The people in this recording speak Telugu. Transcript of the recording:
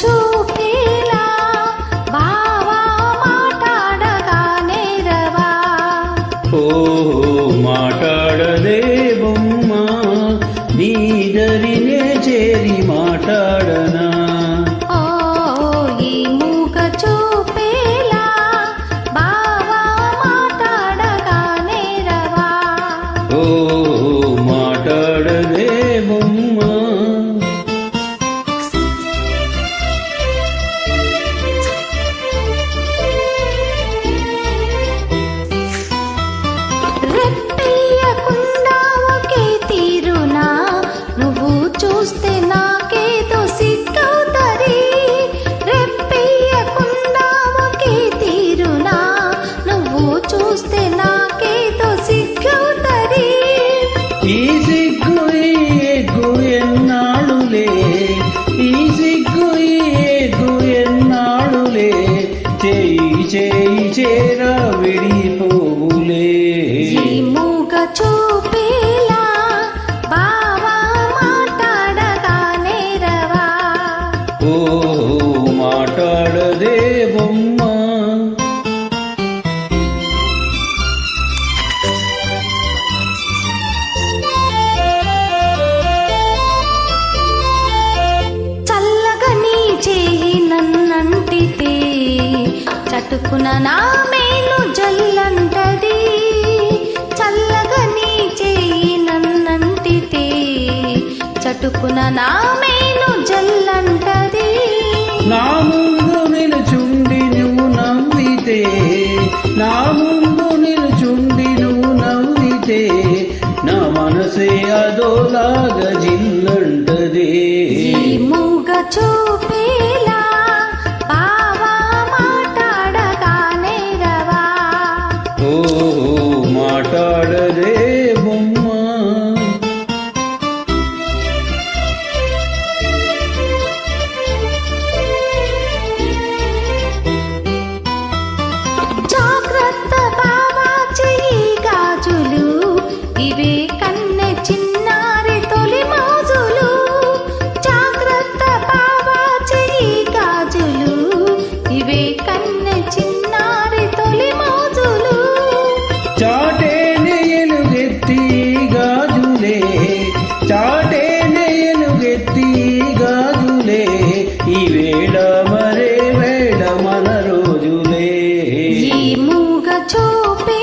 చూపేలా బావా మాట్లాడగానే రవా. ఓ మాట్లాడదే బొమ్మ నీ దరినే చేరి మాట్లాడనా. ఓ ఈ మూగ చూపేలా బావా మాట్లాడగానే రవా. ఓ మాట్లాడదే బొమ్మ. రెప్పేయకుండా ఒకే తీరునా నువ్వు చూస్తే నాకేదో సిగ్గవుతది. రెప్పేయకుండా ఒకే తీరునా నువ్వు చూస్తే నాకేదో సిగ్గవుతది. ఈ సిగ్గు ఈ ఎగ్గు ఎన్నాళ్ళులే, ఈ సిగ్గు ఈ ఎగ్గు ఎన్నాళ్ళులే, చేయి చేయి చేరా విడిపోవులే. ఈ మూగ చూపేలా బావా మాట్లాడగానే రవా. ఓ మాట్లాడదే బొమ్మ. చల్లగా నీ చేయి నన్నంటితే చటుకున నా మేలు జల్లంటది. చల్లగా నీ చేయి నన్నంటితే చటుకున నా మేలు జల్లంటది. నా ముందు నిలుచుండి నువ్వు నవ్వితే, నా ముందు నిలుచుండి నువ్వు నవ్వితే, నా మనసే అదోలాగా జిల్లంటదే. ఈ మూగ చూపేలా బావా మాట్లాడగానే రవా. ఓ మాట్లాడదే బొమ్మ. జాగ్రత్త బావా చెయ్యి గాజులు ఇవే కన్నె చిన్నారి తొలి మోజులు. జాగ్రత్త బావా చెయ్యి గాజులు ఇవే కన్నె చిన్నారి తొలి మోజులు. చాటేనే ఎలుగెత్తి గాజులే, చాటేనే ఎలుగెత్తి గాజులే, ఈ వేళ మరే వేళ మన రోజులే. ఈ మూగ చూపే